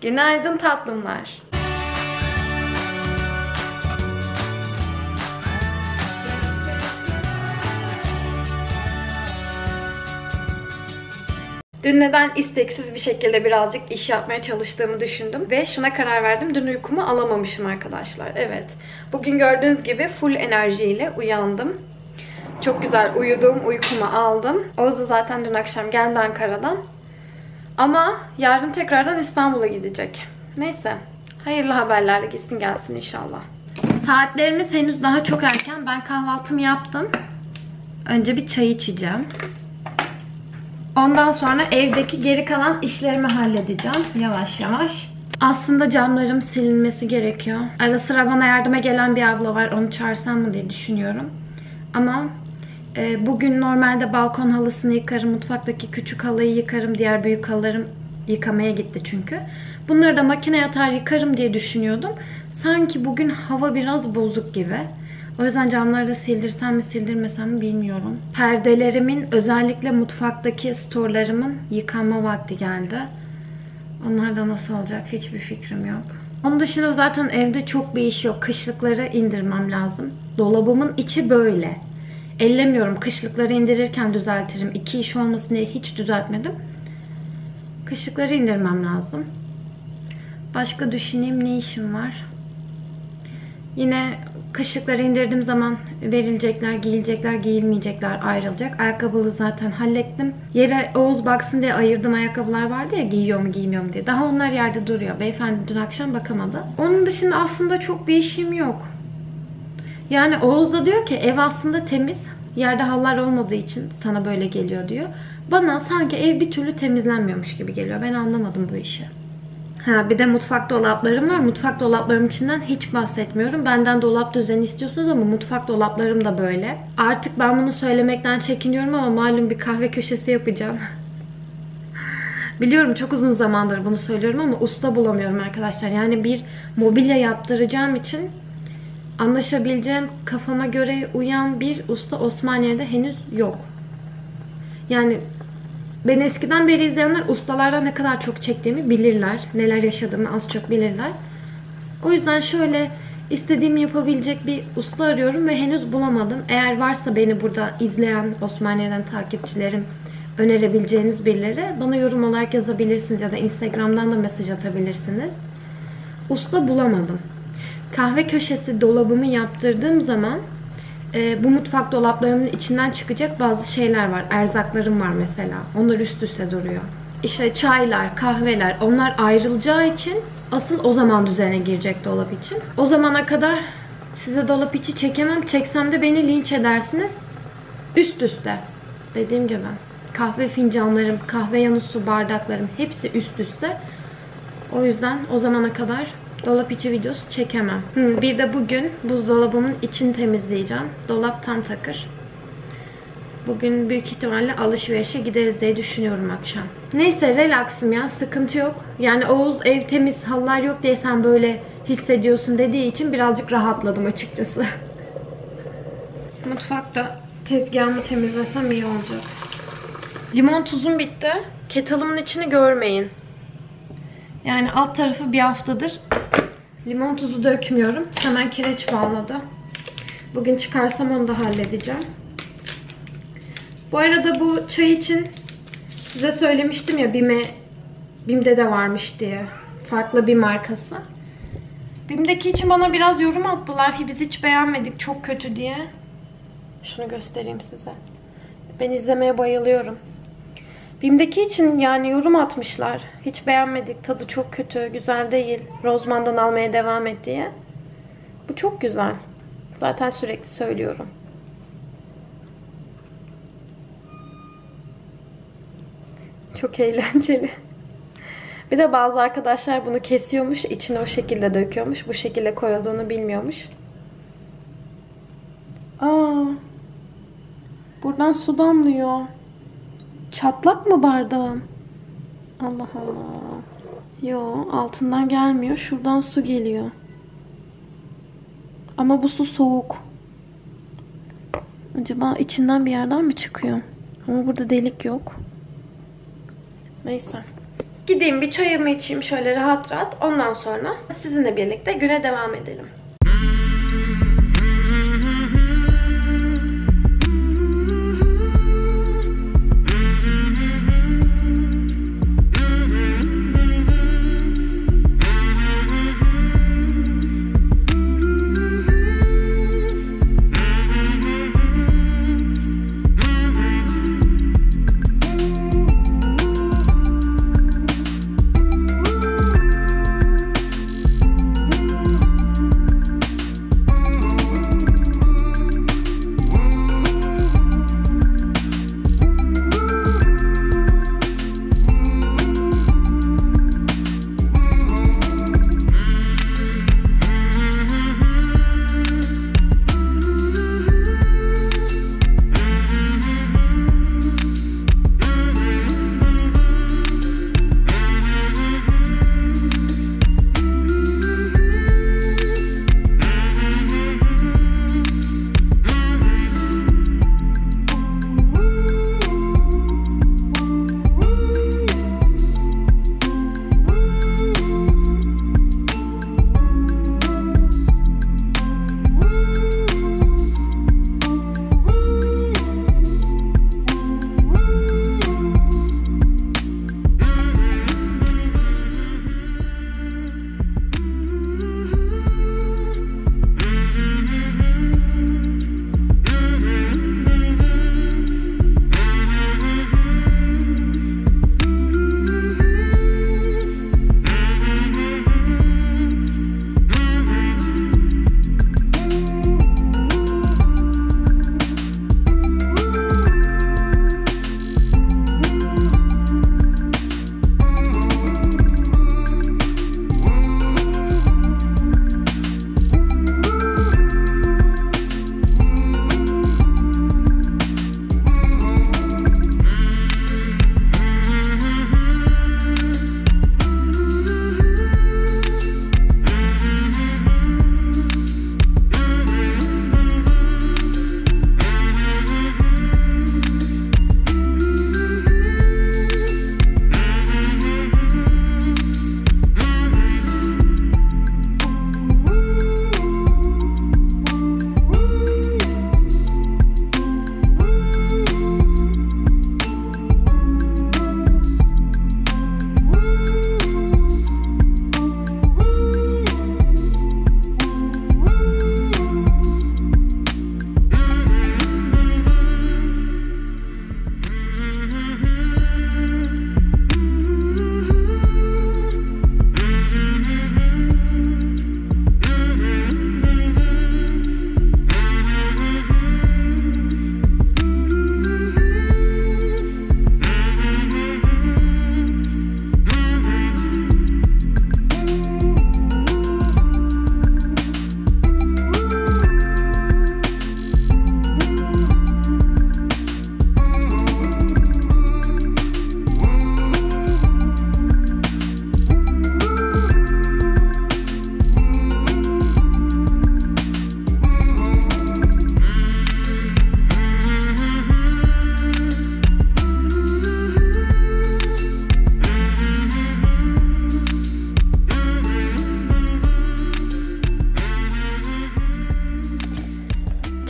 Günaydın tatlımlar. Dün neden isteksiz bir şekilde birazcık iş yapmaya çalıştığımı düşündüm ve şuna karar verdim. Dün uykumu alamamışım arkadaşlar. Evet. Bugün gördüğünüz gibi full enerjiyle uyandım. Çok güzel uyudum, uykumu aldım. Oğuz da zaten dün akşam geldi Ankara'dan. Ama yarın tekrardan İstanbul'a gidecek. Neyse. Hayırlı haberlerle gitsin gelsin inşallah. Saatlerimiz henüz daha çok erken. Ben kahvaltımı yaptım. Önce bir çay içeceğim. Ondan sonra evdeki geri kalan işlerimi halledeceğim. Yavaş yavaş. Aslında camlarım silinmesi gerekiyor. Ara sıra bana yardıma gelen bir abla var. Onu çağırsam mı diye düşünüyorum. Ama bugün normalde balkon halısını yıkarım. Mutfaktaki küçük halıyı yıkarım. Diğer büyük halılarım yıkamaya gitti çünkü. Bunları da makineye atar yıkarım diye düşünüyordum. Sanki bugün hava biraz bozuk gibi. O yüzden camları da sildirsem mi sildirmesem mi bilmiyorum. Perdelerimin, özellikle mutfaktaki storlarımın yıkanma vakti geldi. Onlar da nasıl olacak hiçbir fikrim yok. Onun dışında zaten evde çok bir iş yok. Kışlıkları indirmem lazım. Dolabımın içi böyle. Ellemiyorum. Kışlıkları indirirken düzeltirim. 2 iş olmasın diye hiç düzeltmedim. Kışlıkları indirmem lazım. Başka düşüneyim, ne işim var? Yine kışlıkları indirdiğim zaman verilecekler, giyilecekler, giyilmeyecekler ayrılacak. Ayakkabılı zaten hallettim. Yere Oğuz baksın diye ayırdığım ayakkabılar vardı ya, giyiyor mu giymiyor mu diye. Daha onlar yerde duruyor. Beyefendi dün akşam bakamadı. Onun dışında aslında çok bir işim yok. Yani Oğuz da diyor ki ev aslında temiz. Yerde halılar olmadığı için sana böyle geliyor diyor. Bana sanki ev bir türlü temizlenmiyormuş gibi geliyor. Ben anlamadım bu işi. Ha, bir de mutfak dolaplarım var. Mutfak dolaplarım içinden hiç bahsetmiyorum. Benden dolap düzeni istiyorsunuz ama mutfak dolaplarım da böyle. Artık ben bunu söylemekten çekiniyorum ama malum bir kahve köşesi yapacağım. Biliyorum çok uzun zamandır bunu söylüyorum ama usta bulamıyorum arkadaşlar. Yani bir mobilya yaptıracağım için anlaşabileceğim, kafama göre uyan bir usta Osmaniye'de henüz yok. Yani beni eskiden beri izleyenler ustalardan ne kadar çok çektiğimi bilirler. Neler yaşadığımı az çok bilirler. O yüzden şöyle istediğimi yapabilecek bir usta arıyorum ve henüz bulamadım. Eğer varsa beni burada izleyen Osmaniye'den takipçilerim, önerebileceğiniz birileri bana yorum olarak yazabilirsiniz ya da Instagram'dan da mesaj atabilirsiniz. Usta bulamadım. Kahve köşesi dolabımı yaptırdığım zaman bu mutfak dolaplarımın içinden çıkacak bazı şeyler var. Erzaklarım var mesela. Onlar üst üste duruyor. İşte çaylar, kahveler, onlar ayrılacağı için asıl o zaman düzene girecek dolap için. O zamana kadar size dolap içi çekemem. Çeksem de beni linç edersiniz. Üst üste. Dediğim gibi kahve fincanlarım, kahve yanı su bardaklarım hepsi üst üste. O yüzden o zamana kadar dolap içi videosu çekemem. Bir de bugün buzdolabımın içini temizleyeceğim. Dolap tam takır. Bugün büyük ihtimalle alışverişe gideriz diye düşünüyorum akşam. Neyse relaxım ya, sıkıntı yok. Yani Oğuz ev temiz, halılar yok diye sen böyle hissediyorsun dediği için birazcık rahatladım açıkçası. Mutfakta tezgahımı temizlesem iyi olacak. Limon tuzum bitti. Kettle'ımın içini görmeyin. Yani alt tarafı bir haftadır limon tuzu dökmüyorum. Hemen kireç bağladı. Bugün çıkarsam onu da halledeceğim. Bu arada bu çay için size söylemiştim ya BİM'de de varmış diye. Farklı bir markası. BİM'deki için bana biraz yorum attılar. Biz hiç beğenmedik, çok kötü diye. Şunu göstereyim size. Ben izlemeye bayılıyorum. BİM'deki için yani yorum atmışlar. Hiç beğenmedik, tadı çok kötü, güzel değil. Rozman'dan almaya devam et diye. Bu çok güzel. Zaten sürekli söylüyorum. Çok eğlenceli. Bir de bazı arkadaşlar bunu kesiyormuş, içine o şekilde döküyormuş. Bu şekilde koyulduğunu bilmiyormuş. Aa, buradan su damlıyor. Çatlak mı bardağım? Allah Allah. Yo, altından gelmiyor. Şuradan su geliyor. Ama bu su soğuk. Acaba içinden bir yerden mi çıkıyor? Ama burada delik yok. Neyse. Gideyim bir çayımı içeyim şöyle rahat rahat. Ondan sonra sizinle birlikte güne devam edelim.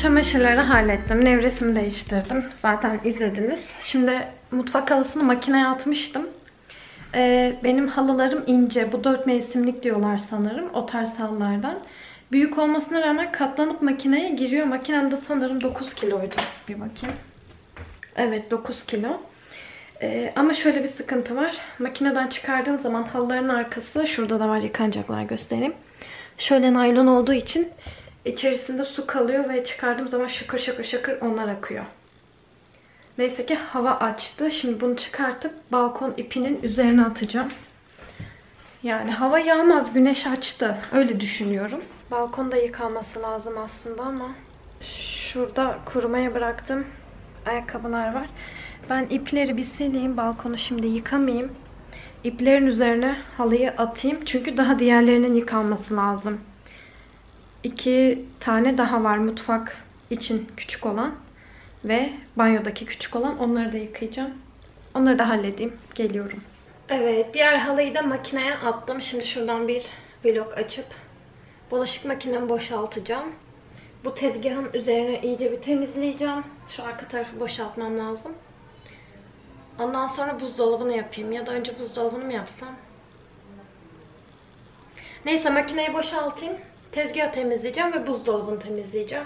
Çamaşırları hallettim. Nevresimi değiştirdim. Zaten izlediniz. Şimdi mutfak halısını makineye atmıştım. Benim halılarım ince. Bu 4 mevsimlik diyorlar sanırım. O tarz halılardan. Büyük olmasına rağmen katlanıp makineye giriyor. Makinem de sanırım 9 kiloydu. Bir bakayım. Evet 9 kilo. Ama şöyle bir sıkıntı var. Makineden çıkardığım zaman halıların arkası, şurada da var yıkanacaklar, göstereyim. Şöyle naylon olduğu için içerisinde su kalıyor ve çıkardığım zaman şakır şakır şakır onlar akıyor. Neyse ki hava açtı. Şimdi bunu çıkartıp balkon ipinin üzerine atacağım. Yani hava yağmaz, güneş açtı. Öyle düşünüyorum. Balkonda yıkanması lazım aslında ama şurada kurumaya bıraktım. Ayakkabılar var. Ben ipleri bir sileyim. Balkonu şimdi yıkamayayım. İplerin üzerine halıyı atayım. Çünkü daha diğerlerinin yıkanması lazım. 2 tane daha var. Mutfak için küçük olan ve banyodaki küçük olan. Onları da yıkayacağım. Onları da halledeyim. Geliyorum. Evet, diğer halıyı da makineye attım. Şimdi şuradan bir vlog açıp bulaşık makinemi boşaltacağım. Bu tezgahın üzerine iyice bir temizleyeceğim. Şu arka tarafı boşaltmam lazım. Ondan sonra buzdolabını yapayım. Ya da önce buzdolabını mı yapsam? Neyse, makineyi boşaltayım. Tezgahı temizleyeceğim ve buzdolabını temizleyeceğim.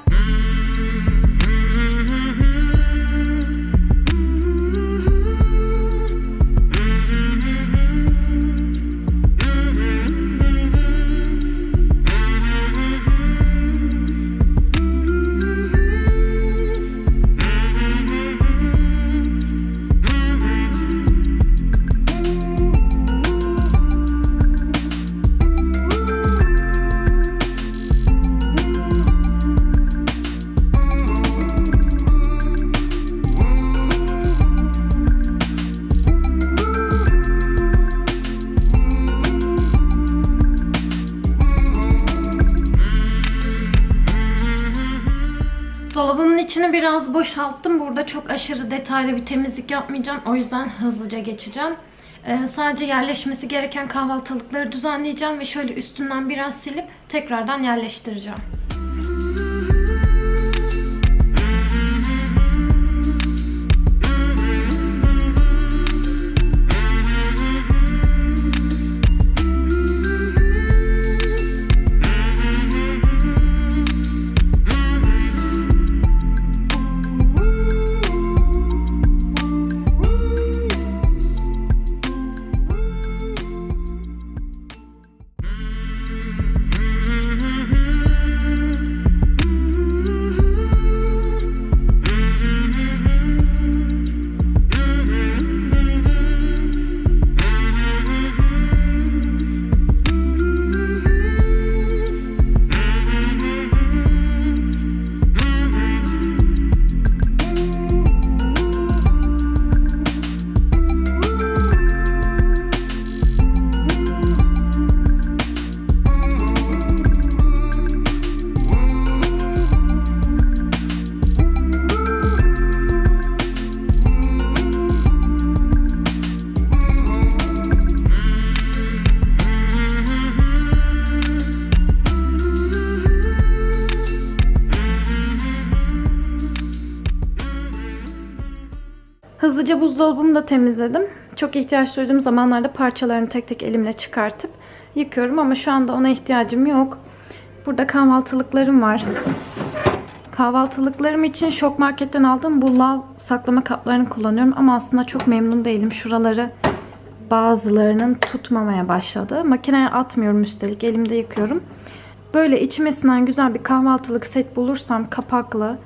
Dolabımın içini biraz boşalttım. Burada çok aşırı detaylı bir temizlik yapmayacağım. O yüzden hızlıca geçeceğim. Sadece yerleşmesi gereken kahvaltılıkları düzenleyeceğim ve şöyle üstünden biraz silip tekrardan yerleştireceğim. Hızlıca buzdolabımı da temizledim. Çok ihtiyaç duyduğum zamanlarda parçalarını tek tek elimle çıkartıp yıkıyorum ama şu anda ona ihtiyacım yok. Burada kahvaltılıklarım var. Kahvaltılıklarım için Şok Market'ten aldığım bu lav saklama kaplarını kullanıyorum ama aslında çok memnun değilim. Şuraları bazılarının tutmamaya başladı. Makineye atmıyorum, üstelik elimde yıkıyorum. Böyle içmesinden güzel bir kahvaltılık set bulursam kapaklı,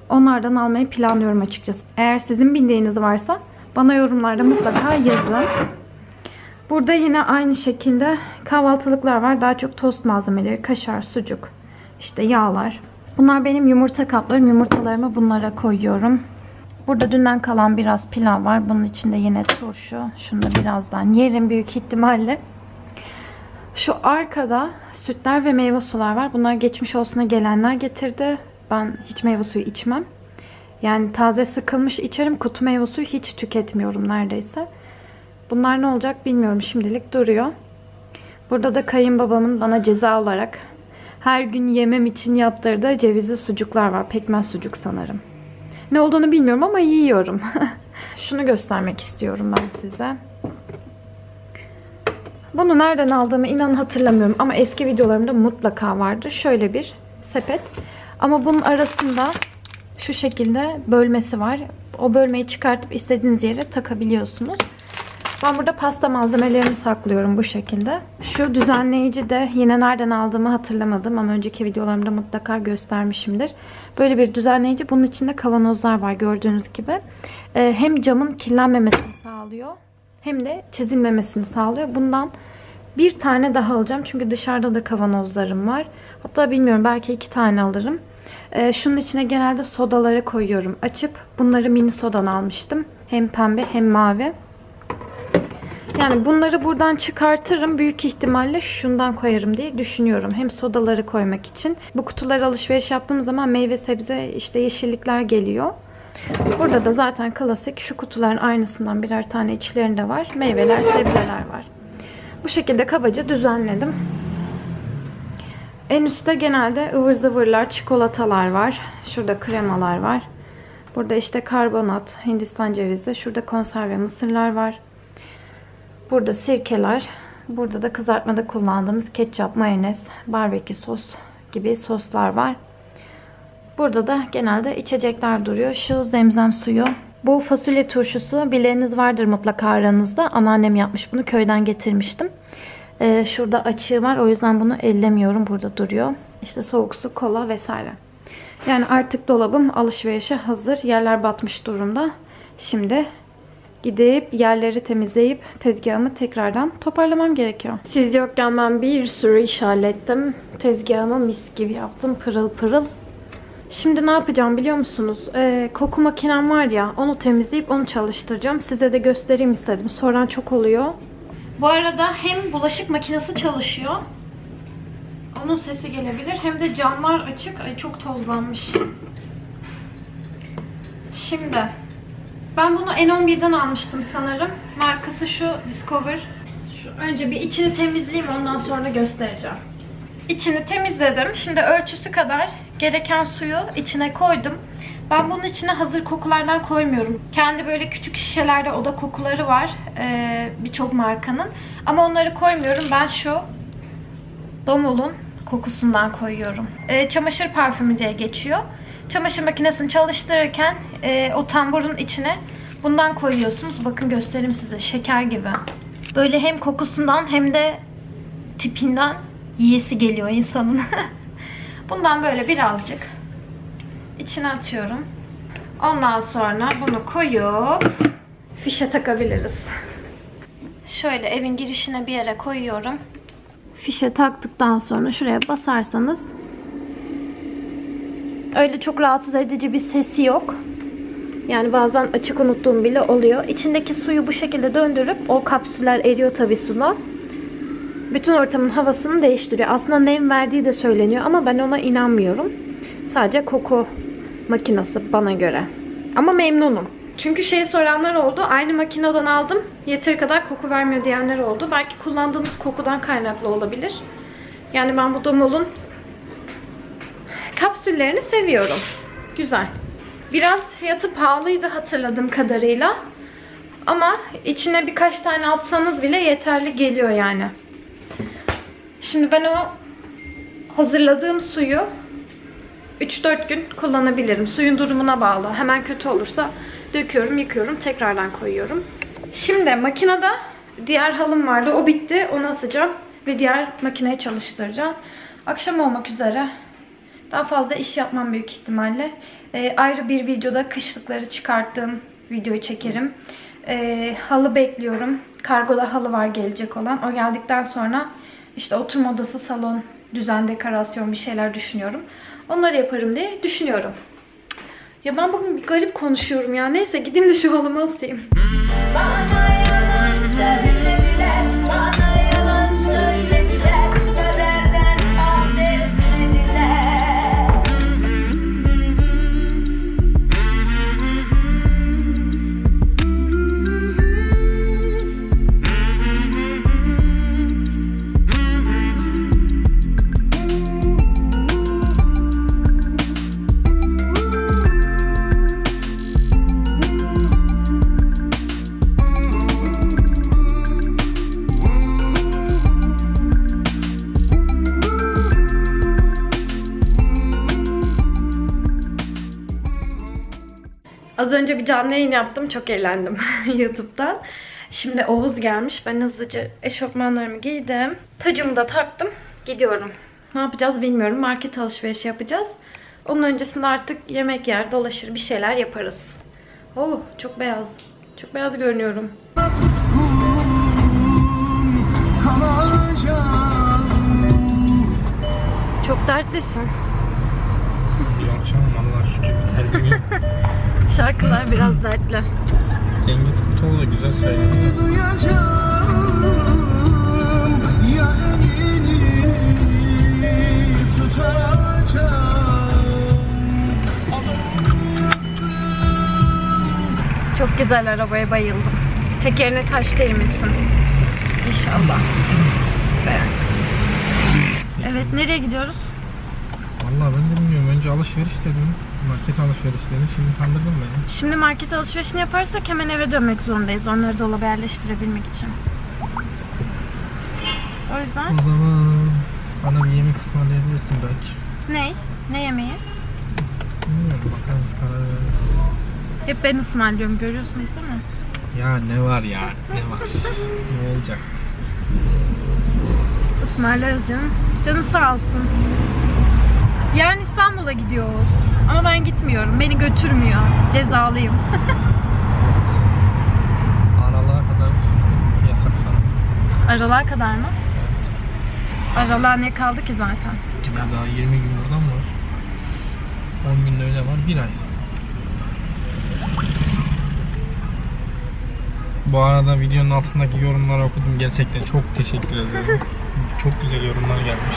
onlardan almayı planlıyorum açıkçası. Eğer sizin bildiğiniz varsa bana yorumlarda mutlaka yazın. Burada yine aynı şekilde kahvaltılıklar var. Daha çok tost malzemeleri, kaşar, sucuk, işte yağlar. Bunlar benim yumurta kaplarım. Yumurtalarımı bunlara koyuyorum. Burada dünden kalan biraz pilav var. Bunun içinde yine turşu. Şunu da birazdan yerim büyük ihtimalle. Şu arkada sütler ve meyve sular var. Bunlar geçmiş olsuna gelenler getirdi. Ben hiç meyve suyu içmem. Yani taze sıkılmış içerim. Kutu meyve suyu hiç tüketmiyorum neredeyse. Bunlar ne olacak bilmiyorum. Şimdilik duruyor. Burada da kayınbabamın bana ceza olarak her gün yemem için yaptırdığı cevizli sucuklar var. Pekmez sucuk sanırım. Ne olduğunu bilmiyorum ama yiyorum. Şunu göstermek istiyorum ben size. Bunu nereden aldığımı inan hatırlamıyorum ama eski videolarımda mutlaka vardı. Şöyle bir sepet. Ama bunun arasında şu şekilde bölmesi var. O bölmeyi çıkartıp istediğiniz yere takabiliyorsunuz. Ben burada pasta malzemelerimi saklıyorum bu şekilde. Şu düzenleyici de yine nereden aldığımı hatırlamadım ama önceki videolarımda mutlaka göstermişimdir. Böyle bir düzenleyici. Bunun içinde kavanozlar var gördüğünüz gibi. Hem camın kirlenmemesini sağlıyor hem de çizilmemesini sağlıyor. Bundan bir tane daha alacağım. Çünkü dışarıda da kavanozlarım var. Hatta bilmiyorum, belki 2 tane alırım. Şunun içine genelde sodaları koyuyorum. Açıp bunları mini sodan almıştım. Hem pembe hem mavi. Yani bunları buradan çıkartırım. Büyük ihtimalle şundan koyarım diye düşünüyorum. Hem sodaları koymak için. Bu kutulara alışveriş yaptığım zaman meyve sebze işte yeşillikler geliyor. Burada da zaten klasik şu kutuların aynısından birer tane içlerinde var. Meyveler, sebzeler var. Bu şekilde kabaca düzenledim. En üstte genelde ıvır zıvırlar, çikolatalar var. Şurada kremalar var. Burada işte karbonat, Hindistan cevizi. Şurada konserve mısırlar var. Burada sirkeler. Burada da kızartmada kullandığımız ketçap, mayonez, barbekü sos gibi soslar var. Burada da genelde içecekler duruyor. Şu zemzem suyu. Bu fasulye turşusu. Bileniniz vardır mutlaka aranızda. Anneannem yapmış bunu. Köyden getirmiştim. Şurada açığı var. O yüzden bunu ellemiyorum. Burada duruyor. İşte soğuk su, kola vesaire. Yani artık dolabım alışverişe hazır. Yerler batmış durumda. Şimdi gidip yerleri temizleyip tezgahımı tekrardan toparlamam gerekiyor. Siz yokken ben bir sürü iş hallettim. Tezgahımı mis gibi yaptım. Pırıl pırıl. Şimdi ne yapacağım biliyor musunuz? Koku makinem var ya, onu temizleyip onu çalıştıracağım. Size de göstereyim istedim. Soran çok oluyor. Bu arada hem bulaşık makinesi çalışıyor. Onun sesi gelebilir. Hem de camlar açık. Ay çok tozlanmış. Şimdi ben bunu N11'den almıştım sanırım. Markası şu Discover. Önce bir içini temizleyeyim, ondan sonra göstereceğim. İçini temizledim. Şimdi ölçüsü kadar gereken suyu içine koydum. Ben bunun içine hazır kokulardan koymuyorum. Kendi böyle küçük şişelerde oda kokuları var. Birçok markanın. Ama onları koymuyorum. Ben şu Domul'un kokusundan koyuyorum. Çamaşır parfümü diye geçiyor. Çamaşır makinesini çalıştırırken o tamburun içine bundan koyuyorsunuz. Bakın göstereyim size. Şeker gibi. Böyle hem kokusundan hem de tipinden yiyesi geliyor insanın. Bundan böyle birazcık içine atıyorum. Ondan sonra bunu koyup fişe takabiliriz. Şöyle evin girişine bir yere koyuyorum. Fişe taktıktan sonra şuraya basarsanız öyle çok rahatsız edici bir sesi yok. Yani bazen açık unuttuğum bile oluyor. İçindeki suyu bu şekilde döndürüp o kapsüller eriyor tabii suda. Bütün ortamın havasını değiştiriyor. Aslında nem verdiği de söyleniyor ama ben ona inanmıyorum. Sadece koku makinesi bana göre. Ama memnunum. Çünkü soranlar oldu. Aynı makineden aldım. Yeteri kadar koku vermiyor diyenler oldu. Belki kullandığımız kokudan kaynaklı olabilir. Yani ben bu Domul'un kapsüllerini seviyorum. Güzel. Biraz fiyatı pahalıydı hatırladığım kadarıyla. Ama içine birkaç tane atsanız bile yeterli geliyor yani. Şimdi ben o hazırladığım suyu 3-4 gün kullanabilirim. Suyun durumuna bağlı. Hemen kötü olursa döküyorum, yıkıyorum, tekrardan koyuyorum. Şimdi makinede diğer halım vardı. O bitti. Onu asacağım ve diğer makineyi çalıştıracağım. Akşam olmak üzere. Daha fazla iş yapmam büyük ihtimalle. Ayrı bir videoda kışlıkları çıkarttığım videoyu çekerim. Halı bekliyorum. Kargoda halı var gelecek olan. O geldikten sonra işte oturma odası, salon, düzen, dekorasyon bir şeyler düşünüyorum. Onları yaparım diye düşünüyorum. Ya ben bugün bir garip konuşuyorum ya. Neyse gideyim de şu halımı asayım. Bana yalan söylediler, bana yalan söylediler, kaderden bahsetmediler. Az önce bir canlı yayın yaptım. Çok eğlendim YouTube'dan. Şimdi Oğuz gelmiş. Ben hızlıca eşofmanlarımı giydim. Tacımı da taktım. Gidiyorum. Ne yapacağız bilmiyorum. Market alışverişi yapacağız. Onun öncesinde artık yemek yer, dolaşır bir şeyler yaparız. Oh çok beyaz. Çok beyaz görünüyorum. Çok dertlisin. Yok canım Allah'a şükür terbiye. Şarkılar biraz dertli. Cengiz Kurtoğlu da güzel söylüyor. Çok güzel arabaya bayıldım. Tekerine taş değmesin. İnşallah. Evet, nereye gidiyoruz? Vallahi ben de bilmiyorum. Önce alışveriş dedim. Market alışveriş dedim. Şimdi kandırdın beni. Şimdi market alışverişini yaparsak hemen eve dönmek zorundayız. Onları dolaba yerleştirebilmek için. O yüzden... O zaman bana bir yemek ısmarlayabilirsin belki. Ne? Ne yemeği? Bilmiyorum, bakarız, karar veririz. Hep ben ısmarlıyorum, görüyorsunuz değil mi? Ya ne var ya? Ne var? Ne olacak? Ismarlarız canım. Canın sağ olsun. Yarın İstanbul'a gidiyoruz. Ama ben gitmiyorum. Beni götürmüyor. Cezalıyım. Aralığa kadar yasak sana. Aralığa kadar mı? Aralığa ne kaldı ki zaten? Çok az. Daha 20 gün buradan var. 10 gün öyle var. 1 ay. Bu arada videonun altındaki yorumları okudum. Gerçekten çok teşekkür ederim. Çok güzel yorumlar gelmiş.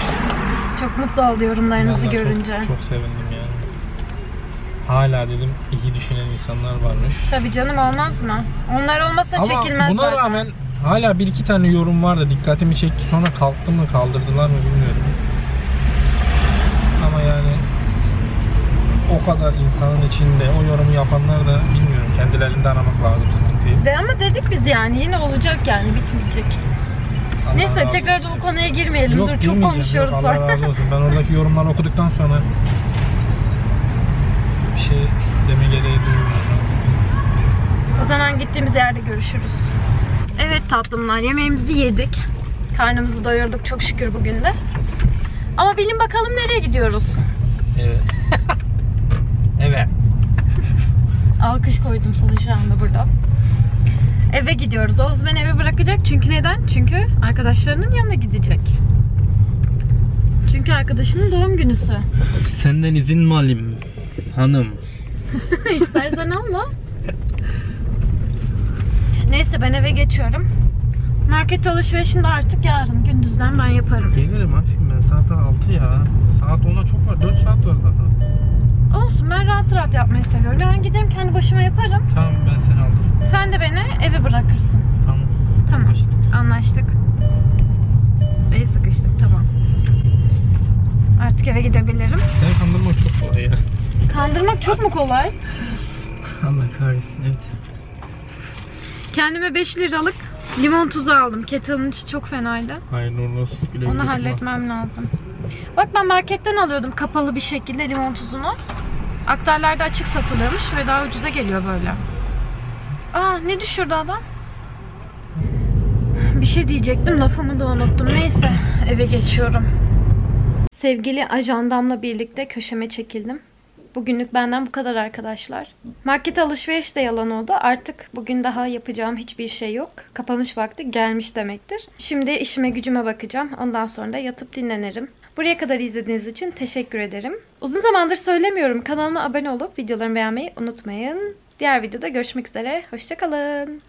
Çok mutlu oldu yorumlarınızı Vallahi görünce. Çok sevindim yani. Hala dedim iyi düşünen insanlar varmış. Tabii canım, olmaz mı? Onlar olmasa Ama çekilmez buna zaten. rağmen hala 1-2 tane yorum var da dikkatimi çekti. Sonra kalktı mı, kaldırdılar mı bilmiyorum. Ama yani o kadar insanın içinde o yorumu yapanlar da bilmiyorum. Kendilerinde aramak lazım sıkıntıyı. Ama dedik biz yani yine olacak yani, bitmeyecek. Allah Neyse, razı tekrar da olsun. o konuya girmeyelim. Yok, Dur, çok girmeyeceğim. konuşuyoruz Yok, Allah sonra. razı olsun. Ben oradaki yorumları okuduktan sonra bir şey deme gereği duymuyorum. O zaman gittiğimiz yerde görüşürüz. Evet tatlımlar, yemeğimizi yedik. Karnımızı doyurduk çok şükür bugün de. Ama bilin bakalım nereye gidiyoruz? Evet. Evet. Alkış koydum sana şu anda burada. Eve gidiyoruz. Oğuz beni eve bırakacak. Çünkü neden? Çünkü arkadaşlarının yanına gidecek. Çünkü arkadaşının doğum günüsü. Senden izin mi alayım hanım? İstersen alma. Neyse, ben eve geçiyorum. Market alışverişini de artık yarın gündüzden ben yaparım. Gelirim aşkım, ben saat 6 ya. Saat 10'a çok var. 4 saat var daha. Olsun, ben rahat rahat yapmayı seviyorum. Yarın giderim kendi başıma yaparım. Tamam, ben seni aldım. Sen de beni eve bırakırsın. Tamam. Tamam. Anlaştık. Anlaştık. El sıkıştık, tamam. Artık eve gidebilirim. Seni kandırmak çok kolay ya. Kandırmak çok mu kolay? Allah kahretsin, evet. Kendime 5 liralık limon tuzu aldım. Kettle'ın içi çok fenaydı. Hayırlı uğurlu olsun. Güle Onu güle halletmem lazım. Bak, ben marketten alıyordum kapalı bir şekilde limon tuzunu. Aktarlarda açık satılıyormuş ve daha ucuza geliyor böyle. Aa, ne düşürdü adam? Bir şey diyecektim, lafımı da unuttum. Neyse, eve geçiyorum. Sevgili ajandamla birlikte köşeme çekildim. Bugünlük benden bu kadar arkadaşlar. Market alışveriş de yalan oldu. Artık bugün daha yapacağım hiçbir şey yok. Kapanış vakti gelmiş demektir. Şimdi işime gücüme bakacağım. Ondan sonra da yatıp dinlenirim. Buraya kadar izlediğiniz için teşekkür ederim. Uzun zamandır söylemiyorum. Kanalıma abone olup videolarımı beğenmeyi unutmayın. Diğer videoda görüşmek üzere. Hoşça kalın.